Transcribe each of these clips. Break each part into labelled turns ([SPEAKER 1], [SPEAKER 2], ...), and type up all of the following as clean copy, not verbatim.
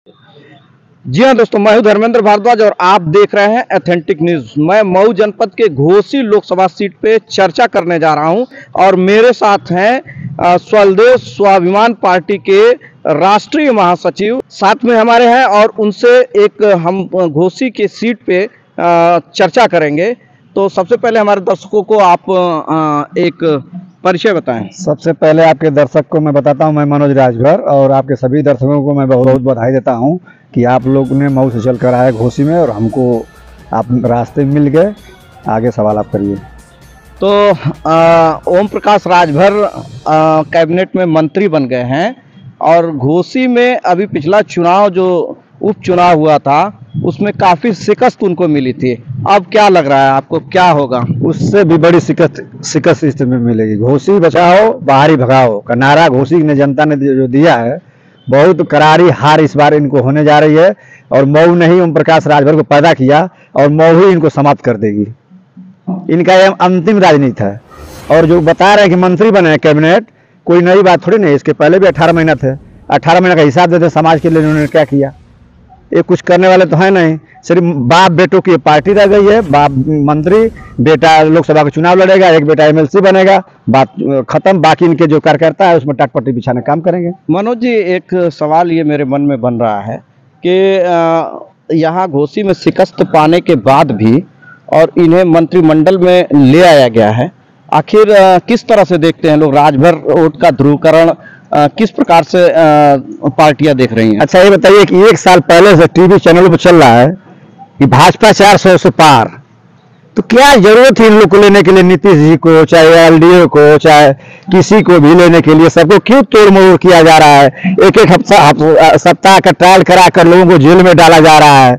[SPEAKER 1] जी हाँ दोस्तों, मैं हूं धर्मेंद्र भारद्वाज और आप देख रहे हैं एथेंटिक न्यूज। मैं मऊ जनपद के घोसी लोकसभा सीट पे चर्चा करने जा रहा हूं और मेरे साथ हैं स्वदेश स्वाभिमान पार्टी के राष्ट्रीय महासचिव साथ में हमारे हैं और उनसे एक हम घोसी के सीट पे चर्चा करेंगे। तो सबसे पहले हमारे दर्शकों को आप एक परिचय बताएं।
[SPEAKER 2] सबसे पहले आपके दर्शक को मैं बताता हूं, मैं मनोज राजभर, और आपके सभी दर्शकों को मैं बहुत बहुत बधाई देता हूं कि आप लोग ने मऊ से चल कर आए घोसी में और हमको आप रास्ते में मिल गए। आगे सवाल आप करिए।
[SPEAKER 1] तो ओम प्रकाश राजभर कैबिनेट में मंत्री बन गए हैं और घोसी में अभी पिछला चुनाव जो उपचुनाव हुआ था उसमें काफी शिकस्त उनको मिली थी। अब क्या लग रहा है आपको, क्या होगा?
[SPEAKER 2] उससे भी बड़ी शिकस्त इस में मिलेगी। घोसी बचाओ बाहरी भगाओ का नारा घोसी ने जनता ने जो दिया है, बहुत करारी हार इस बार इनको होने जा रही है और मऊ ने ही ओम प्रकाश राजभर को पैदा किया और मऊ ही इनको समाप्त कर देगी। इनका यह अंतिम राजनीति है। और जो बता रहे हैं कि मंत्री बने हैं कैबिनेट, कोई नई बात थोड़ी नहीं। इसके पहले भी 18 महीना थे। 18 महीने का हिसाब देते समाज के लिए उन्होंने क्या किया। ये कुछ करने वाले तो है नहीं, सिर्फ बाप बेटों की पार्टी रह गई है। बाप मंत्री, बेटा लोकसभा का चुनाव लड़ेगा, एक बेटा MLC बनेगा, बात खत्म। बाकी इनके जो कार्यकर्ता है उसमें टटपटी बिछाने काम करेंगे।
[SPEAKER 1] मनोज जी, एक सवाल ये मेरे मन में बन रहा है कि यहाँ घोसी में शिकस्त पाने के बाद भी और इन्हें मंत्रिमंडल में ले आया गया है, आखिर किस तरह से देखते हैं लोग? राजभर वोट का ध्रुवीकरण किस प्रकार से पार्टियां देख रही हैं?
[SPEAKER 2] अच्छा, ये बताइए कि एक साल पहले से टीवी चैनलों पर चल रहा है कि भाजपा 400 से पार, तो क्या जरूरत है इन लोग को लेने के लिए? नीतीश जी को, चाहे LDO को, चाहे किसी को भी लेने के लिए सबको क्यों तोड़ मोड़ किया जा रहा है? एक सप्ताह का ट्रायल करा कर लोगों को जेल में डाला जा रहा है।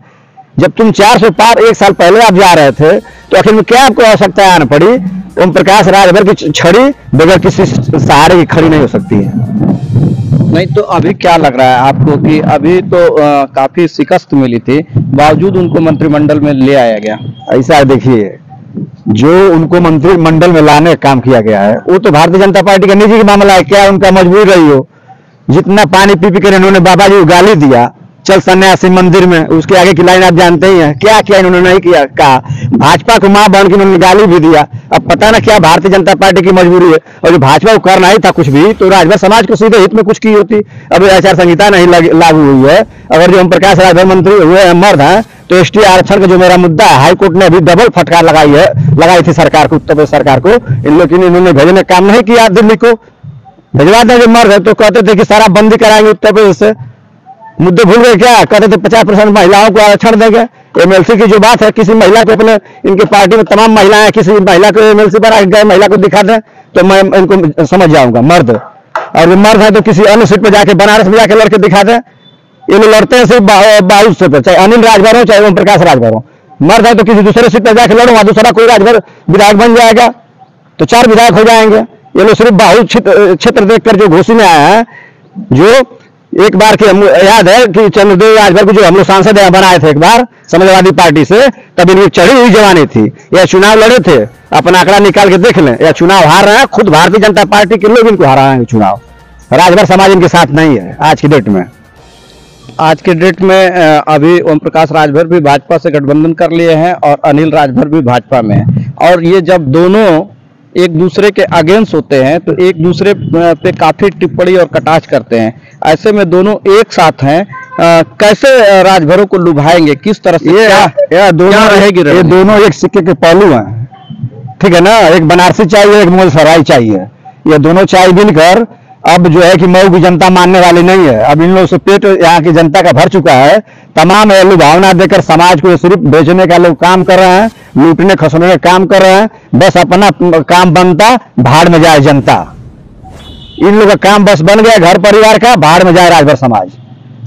[SPEAKER 2] जब तुम 400 पार एक साल पहले आप जा रहे थे तो आखिर में क्या आपको आवश्यकता आना पड़ी? ओम प्रकाश राजभर की छड़ी बगैर किसी सहारे की खड़ी नहीं हो सकती है।
[SPEAKER 1] नहीं तो अभी क्या लग रहा है आपको कि अभी तो काफी शिकस्त मिली थी, बावजूद उनको मंत्रिमंडल में ले आया गया?
[SPEAKER 2] ऐसा देखिए, जो उनको मंत्रिमंडल में लाने का काम किया गया है वो तो भारतीय जनता पार्टी का निजी मामला है। क्या उनका मजबूरी रही हो? जितना पानी पी पी कर इन्होंने बाबा जी को गाली दिया, चल सन्यासी मंदिर में, उसके आगे की लाइन आप जानते ही हैं। क्या किया इन्होंने? नहीं किया। कहा भाजपा को मां बन के इन्होंने गाली भी दिया। अब पता ना क्या भारतीय जनता पार्टी की मजबूरी है। और जो भाजपा को करना ही था कुछ भी, तो राजभर समाज को सीधे हित में कुछ की होती। अब आचार संहिता नहीं लागू हुई है। अगर जो ओम प्रकाश राजभर मंत्री हुए मर्द हैं तो ST आरक्षण का जो मेरा मुद्दा है, हाईकोर्ट ने अभी डबल फटकार लगाई थी सरकार को, उत्तर प्रदेश सरकार को। लेकिन इन्होंने भेजने का काम नहीं किया। दिल्ली को भिजवा दें। जो मर्द है तो कहते थे कि सारा बंदी कराएंगे उत्तर प्रदेश से। मुद्दे भूल गए क्या? कहते थे 50% महिलाओं को आरक्षण देंगे। MLC की जो बात है, किसी महिला को अपने, इनके पार्टी में तमाम महिलाएं, किसी महिला को MLC बना गए महिला को दिखा दें तो मैं इनको समझ जाऊंगा मर्द। और मर्द है तो किसी अन्य सीट पर जाके बनारस में जाके लड़के दिखा दें। ये लोग लड़ते हैं सिर्फ बाहू से पे, चाहे अनिल राजभर हो चाहे ओम प्रकाश राजभर हो। मर्द है तो किसी दूसरे सीट पर जाके लड़ो, वहां दूसरा कोई राजभर विधायक बन जाएगा तो 4 विधायक हो जाएंगे। ये लोग सिर्फ बाहु क्षेत्र देखकर जो घोषी में आया है, जो एक बार की याद है कि चंद्रदेव राजभर को जो हम लोग सांसद बनाए थे एक बार समाजवादी पार्टी से, तब इनकी चढ़ी हुई जवानी थी। यह चुनाव लड़े थे, अपना आंकड़ा निकाल के देख लें। यह चुनाव हार रहे हैं, खुद भारतीय जनता पार्टी के लोग इनको हराएंगे चुनाव। राजभर समाज इनके साथ नहीं है आज की डेट में।
[SPEAKER 1] आज के डेट में अभी ओम प्रकाश राजभर भी भाजपा से गठबंधन कर लिए हैं और अनिल राजभर भी भाजपा में है। और ये जब दोनों एक दूसरे के अगेंस्ट होते हैं तो एक दूसरे पे काफी टिप्पणी और कटाक्ष करते हैं। ऐसे में दोनों एक साथ हैं, कैसे राजभरों को लुभाएंगे? किस तरह से
[SPEAKER 2] ये दोनों रहेगी? ये दोनों एक सिक्के के पहलू हैं, ठीक है ना। एक बनारसी चाहिए, एक मुगलसराय चाहिए। ये दोनों चाय मिलकर अब जो है कि मऊ की जनता मानने वाली नहीं है। अब इन लोगों से पेट यहाँ की जनता का भर चुका है। तमाम लुभावना देकर समाज को सिर्फ बेचने का लोग काम कर रहे हैं, लूटने खसोने का काम कर रहे हैं। बस अपना काम बनता, भाड़ में जाए जनता। इन लोगों का काम बस बन गया घर परिवार का, भाड़ में जाए राजभर समाज।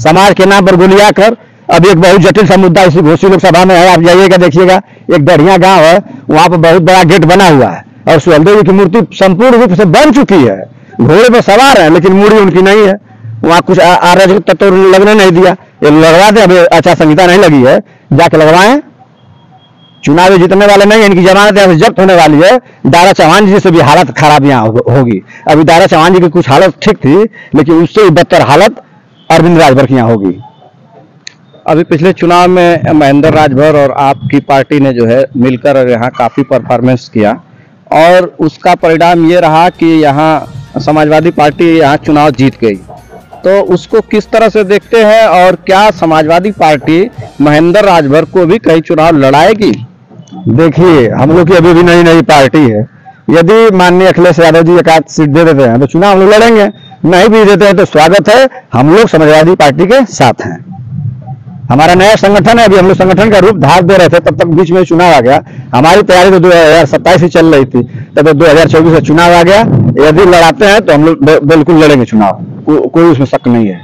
[SPEAKER 2] समाज के नाम पर गोलियां कर अब एक बहुत जटिल सा मुद्दा इसी घोसी लोकसभा में है। आप जाइएगा देखिएगा, एक बढ़िया गांव है, वहां पर बहुत बड़ा गेट बना हुआ है और सुहेलदेव जी की मूर्ति संपूर्ण रूप से बन चुकी है। घोड़े पर सवार है लेकिन मूड़ी उनकी नहीं है। वहां कुछ अराजक तत्व लगने नहीं दिया। ये लगवा दे, अभी आचार संहिता नहीं लगी है, जाके लगवाएं। चुनाव जीतने वाले नहीं, इनकी जमानत यहाँ से जब्त होने वाली है। दारा चौहान जी से भी हालत खराब यहाँ होगी। अभी दारा चौहान जी की कुछ हालत ठीक थी, लेकिन उससे भी बदतर हालत अरविंद राजभर की यहाँ होगी।
[SPEAKER 1] अभी पिछले चुनाव में महेंद्र राजभर और आपकी पार्टी ने जो है मिलकर यहाँ काफ़ी परफॉर्मेंस किया और उसका परिणाम ये रहा कि यहाँ समाजवादी पार्टी यहाँ चुनाव जीत गई। तो उसको किस तरह से देखते हैं और क्या समाजवादी पार्टी महेंद्र राजभर को भी कई चुनाव लड़ाएगी?
[SPEAKER 2] देखिए, हम लोग की अभी भी नई नई पार्टी है। यदि माननीय अखिलेश यादव जी एक आध सीट दे देते हैं तो चुनाव हम लोग लड़ेंगे, नहीं भी देते हैं तो स्वागत है। हम लोग समाजवादी पार्टी के साथ हैं। हमारा नया संगठन है, अभी हम लोग संगठन का रूप धार दे रहे थे, तब तक बीच में चुनाव आ गया। हमारी तैयारी तो 2027 ही चल रही थी, तब 2024 में चुनाव आ गया। यदि लड़ाते हैं तो हम लोग बिल्कुल लड़ेंगे चुनाव, कोई उसमें शक नहीं है।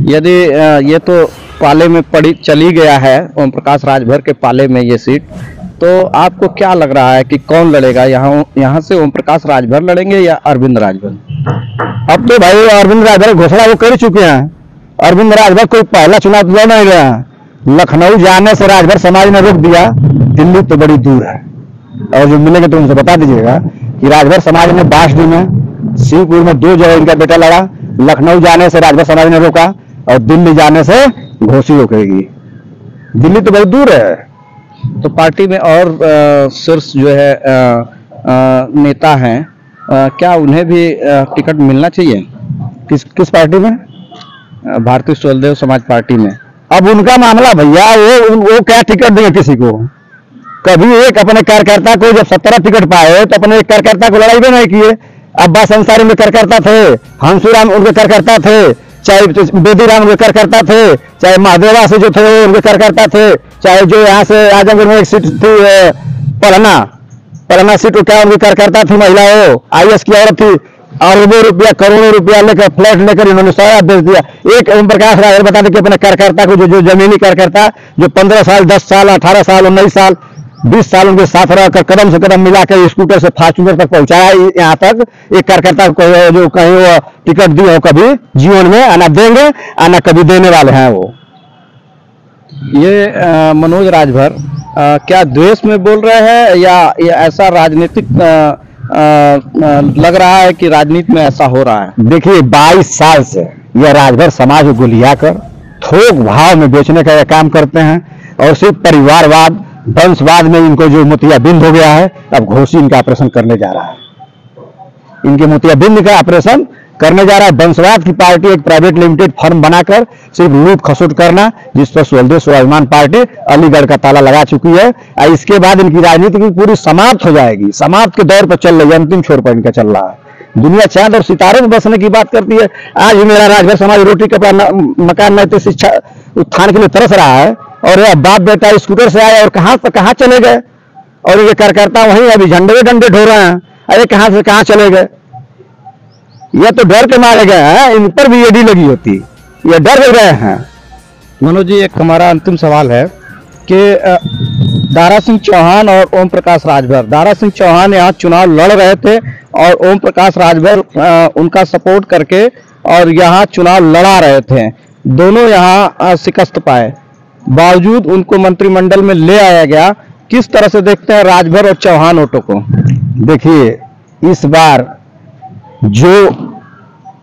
[SPEAKER 1] यदि ये तो पाले में चली गया है, ओम प्रकाश राजभर के पाले में ये सीट, तो आपको क्या लग रहा है कि कौन लड़ेगा? यहाँ से ओम प्रकाश राजभर लड़ेंगे या अरविंद राजभर?
[SPEAKER 2] अब तो भाई अरविंद राजभर घोषणा वो कर चुके हैं। अरविंद राजभर कोई पहला चुनाव लड़ नहीं गया। लखनऊ जाने से राजभर समाज ने रोक दिया। दिल्ली तो बड़ी दूर है, और जो मिलेंगे तो उनसे बता दीजिएगा कि राजभर समाज ने बांसडी में, शिवपुर में 2 जगह इनका बेटा लड़ा। लखनऊ जाने से राजभर समाज ने रोका और दिल्ली जाने से घोषी रोकेगी। दिल्ली तो बहुत दूर है।
[SPEAKER 1] तो पार्टी में और शीर्ष जो है नेता हैं, क्या उन्हें भी टिकट मिलना चाहिए?
[SPEAKER 2] किस पार्टी में?
[SPEAKER 1] भारतीय स्वदेव समाज पार्टी में।
[SPEAKER 2] अब उनका मामला भैया, वो क्या टिकट देंगे किसी को? कभी एक अपने कार्यकर्ता को जब 17 टिकट पाए तो अपने एक कार्यकर्ता को लड़ाई भी नहीं किए। अब्बास अंसारी उनके कार्यकर्ता थे, हंसुराम उनके कार्यकर्ता थे, चाहे बेदीराम उनके कार्यकर्ता थे, चाहे महादेवा से जो थे उनके कार्यकर्ता थे, चाहे जो यहाँ से आजमगढ़ में एक सीट थी पलना सीट, क्या उनकी कार्यकर्ता थी, महिला हो, IAS की औरत थी। अरबों रुपया, करोड़ों रुपया लेकर फ्लैट लेकर इन्होंने सारा बेच दिया। एक ओम प्रकाश राजभर बता दें कि अपने कार्यकर्ता को जो जमीनी कार्यकर्ता जो 15 साल, 10 साल, 18 साल, 19 साल, 20 साल उनके साथ रहकर कदम से कदम मिलाकर स्कूटर से फॉर्च्यूनर तक पहुंचाया, यहाँ तक एक कार्यकर्ता को जो कहीं वो टिकट दी हो कभी जीवन में, आना देंगे, आना कभी देने वाले हैं वो।
[SPEAKER 1] ये मनोज राजभर क्या द्वेष में बोल रहे हैं या ऐसा राजनीतिक लग रहा है कि राजनीति में ऐसा हो रहा है?
[SPEAKER 2] देखिए, 22 साल से यह राजभर समाज को गुलिया कर थोक भाव में बेचने का यह काम करते हैं और सिर्फ परिवारवाद, वंशवाद में इनको जो मोतियाबिंद हो गया है, अब घोषी इनका ऑपरेशन करने जा रहा है। इनके मोतियाबिंद का ऑपरेशन करने जा रहा है। वंशवाद की पार्टी एक प्राइवेट लिमिटेड फर्म बनाकर सिर्फ लूट खसोट करना, जिस पर स्वदेश स्वाभिमान पार्टी अलीगढ़ का ताला लगा चुकी है। और इसके बाद इनकी राजनीति की पूरी समाप्त हो जाएगी। समाप्त के दौर पर चल रही है, अंतिम छोर पर इनका चल रहा है। दुनिया चांद और सितारे में बसने की बात करती है। आज भी मेरा राजभर समाज रोटी कपड़ा मकान नैतिक शिक्षा उत्थान के लिए तरस रहा है, और यह बाप बेटा स्कूटर से आए और कहां से कहां चले गए, और ये कार्यकर्ता वहीं अभी झंडे डंडे ढो रहे हैं। अरे कहां से कहां चले गए? ये तो डर के मारे गए हैं, इन पर भी ईडी लगी होती, ये डर गए हैं।
[SPEAKER 1] मनोज जी, एक हमारा अंतिम सवाल है कि दारा सिंह चौहान और ओम प्रकाश राजभर, दारा सिंह चौहान यहाँ चुनाव लड़ रहे थे और ओम प्रकाश राजभर उनका सपोर्ट करके और यहाँ चुनाव लड़ा रहे थे। दोनों यहाँ शिकस्त पाए, बावजूद उनको मंत्रिमंडल में ले आया गया। किस तरह से देखते हैं राजभर और चौहान वोटों को?
[SPEAKER 2] देखिए, इस बार जो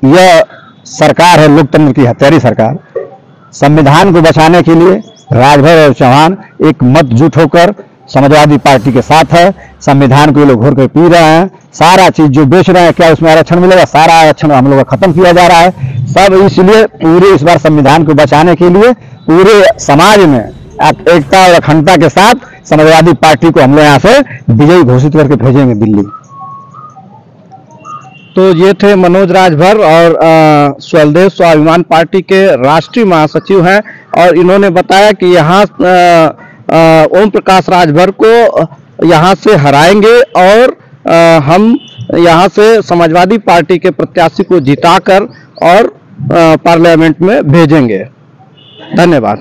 [SPEAKER 2] यह सरकार है, लोकतंत्र की हत्यारी सरकार, संविधान को बचाने के लिए राजभर और चौहान एक मतजुट होकर समाजवादी पार्टी के साथ है। संविधान को ये लोग घोर कर पी रहे हैं। सारा चीज जो बेच रहे हैं, क्या उसमें आरक्षण मिलेगा? सारा आरक्षण हम लोग का खत्म किया जा रहा है सब। इसलिए पूरे इस बार संविधान को बचाने के लिए पूरे समाज में एकता और अखंडता के साथ समाजवादी पार्टी को हम लोग यहाँ से विजयी घोषित करके भेजेंगे दिल्ली।
[SPEAKER 1] तो ये थे मनोज राजभर और स्वदेश स्वाभिमान पार्टी के राष्ट्रीय महासचिव हैं, और इन्होंने बताया कि यहाँ ओम प्रकाश राजभर को यहाँ से हराएंगे और हम यहाँ से समाजवादी पार्टी के प्रत्याशी को जिताकर और पार्लियामेंट में भेजेंगे। धन्यवाद।